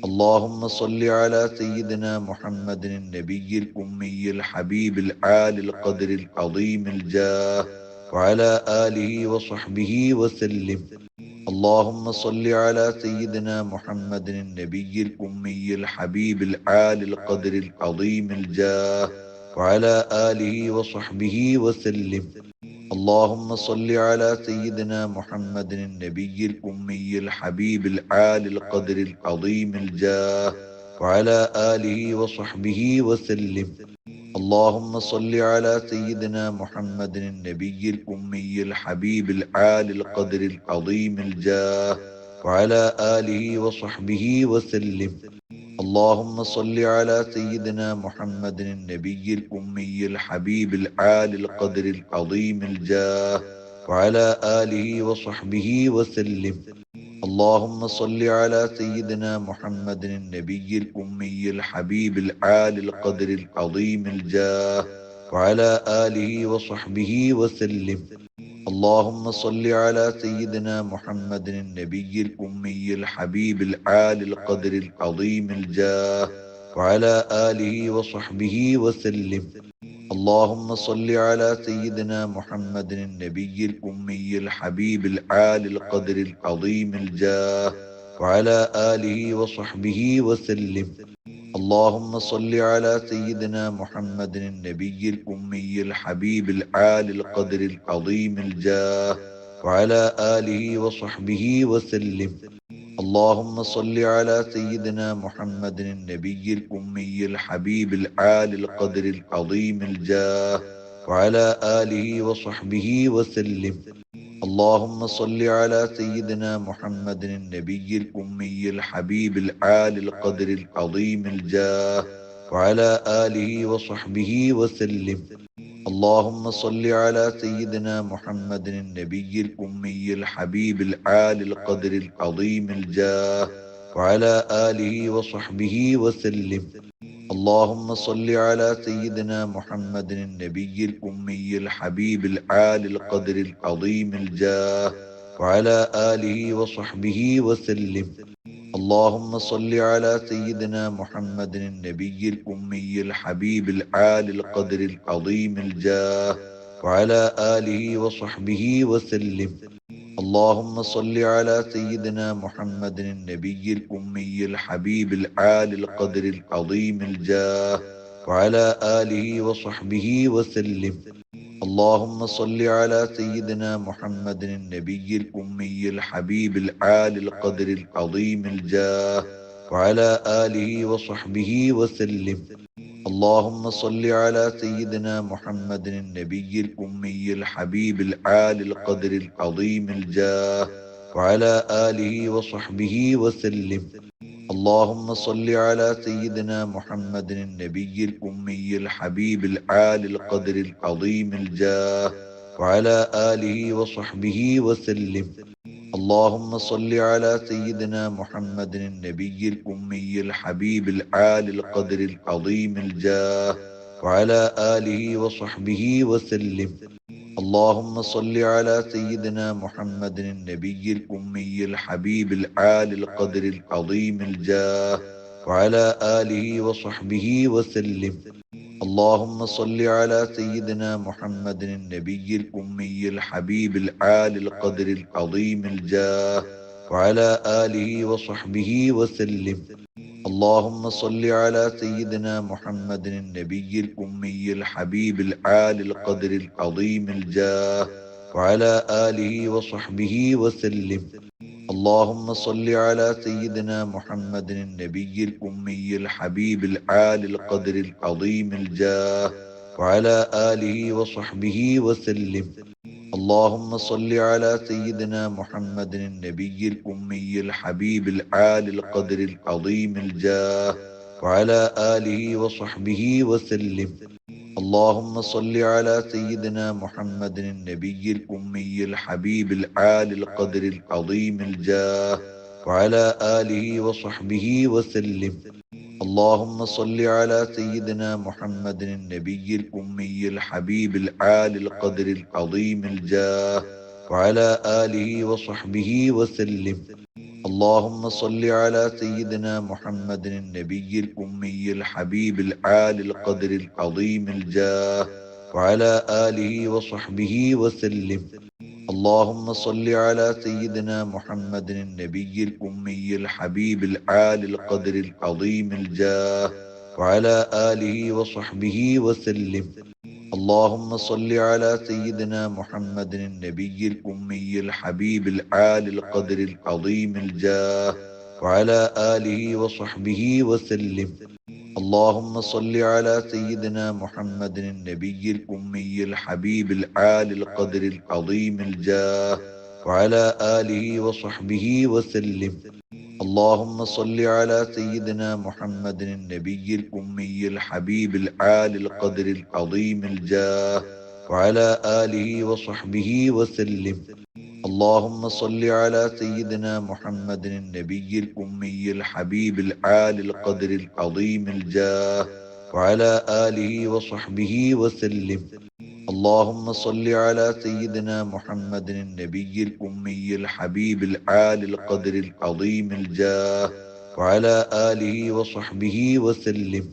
اللهم صل على سيدنا محمد النبي الأمي الحبيب العالي القدر العظيم الجاه وعلى آله وصحبه وسلم. اللهم صل على سيدنا محمد النبي الأمي الحبيب العالي القدر العظيم الجاه وعلى آله وصحبه وسلم. اللهم صل على سيدنا محمد النبي الأمي الحبيب العالي القدر العظيم الجاه وعلى آله وصحبه وسلم. اللهم صل على سيدنا محمد النبي الأمي الحبيب العالي القدر العظيم الجاه وعلى آله وصحبه وسلم. اللهم صل على سيدنا محمد النبي الأمي الحبيب العالي القدر العظيم الجاه وعلى آله وصحبه وسلم. اللهم صل على سيدنا محمد النبي الأمي الحبيب العالي القدر العظيم الجاه وعلى آله وصحبه وسلم. اللهم صل على سيدنا محمد النبي الأمي الحبيب العالي القدر العظيم الجاه وعلى آله وصحبه وسلم. اللهم صل على سيدنا محمد النبي الأمي الحبيب العالي القدر العظيم الجاه وعلى آله وصحبه وسلم. اللهم صل على سيدنا محمد النبي الأمي الحبيب العالي القدر العظيم الجاه وعلى آله وصحبه وسلم. اللهم صل على سيدنا محمد النبي الأمي الحبيب العالي القدر العظيم الجاه وعلى آله وصحبه وسلم. اللهم صل على سيدنا محمد النبي الأمي الحبيب العالي القدر العظيم الجاه وعلى آله وصحبه وسلم. اللهم صل على سيدنا محمد النبي الأمي الحبيب العالي القدر العظيم الجاه وعلى آله وصحبه وسلم. اللهم صل على سيدنا محمد النبي الأمي الحبيب العالي القدر العظيم الجاه وعلى آله وصحبه وسلم. اللهم صل على سيدنا محمد النبي الأمي الحبيب العالي القدر العظيم الجاه وعلى آله وصحبه وسلم. اللهم صل على سيدنا محمد النبي الأمي الحبيب العالي القدر العظيم الجاه وعلى آله وصحبه وسلم. اللهم صل على سيدنا محمد النبي الأمي الحبيب العالي القدر العظيم الجاه وعلى آله وصحبه وسلم. اللهم صل على سيدنا محمد النبي الأمي الحبيب العالي القدر العظيم الجاه وعلى آله وصحبه وسلم. اللهم صل على سيدنا محمد النبي الأمي الحبيب العالي القدر العظيم الجاه وعلى آله وصحبه وسلم. اللهم صل على سيدنا محمد النبي الأمي الحبيب العالي القدر العظيم الجاه وعلى آله وصحبه وسلم. اللهم صل على سيدنا محمد النبي الأمي الحبيب العالي القدر العظيم الجاه وعلى آله وصحبه وسلم. اللهم صل على سيدنا محمد النبي الأمي الحبيب العالي القدر العظيم الجاه وعلى آله وصحبه وسلم. اللهم صل على سيدنا محمد النبي الأمي الحبيب العالي القدر العظيم الجاه وعلى آله وصحبه وسلم. اللهم صل على سيدنا محمد النبي الأمي الحبيب العالي القدر العظيم الجاه وعلى آله وصحبه وسلم. اللهم صل على سيدنا محمد النبي الأمي الحبيب العالي القدر العظيم الجاه وعلى آله وصحبه وسلم. اللهم صل على سيدنا محمد النبي الأمي الحبيب العالي القدر العظيم الجاه وعلى آله وصحبه وسلم. اللهم صل على سيدنا محمد النبي الأمي الحبيب العالي القدر العظيم الجاه وعلى آله وصحبه وسلم. اللهم صل على سيدنا محمد النبي الأمي الحبيب العالي القدر العظيم الجاه وعلى آله وصحبه وسلم. اللهم صل على سيدنا محمد النبي الأمي الحبيب العالي القدر العظيم الجاه وعلى آله وصحبه وسلم. اللهم صل على سيدنا محمد النبي الأمي الحبيب العالي القدر العظيم الجاه وعلى آله وصحبه وسلم. اللهم صل على سيدنا محمد النبي الأمي الحبيب العالي القدر العظيم الجاه وعلى آله وصحبه وسلم. اللهم صل على سيدنا محمد النبي الأمي الحبيب العالي القدر العظيم الجاه وعلى آله وصحبه وسلم. اللهم صل على سيدنا محمد النبي الأمي الحبيب العالي القدر العظيم الجاه وعلى آله وصحبه وسلم. اللهم صل على سيدنا محمد النبي الأمي الحبيب العالي القدر العظيم الجاه وعلى آله وصحبه وسلم.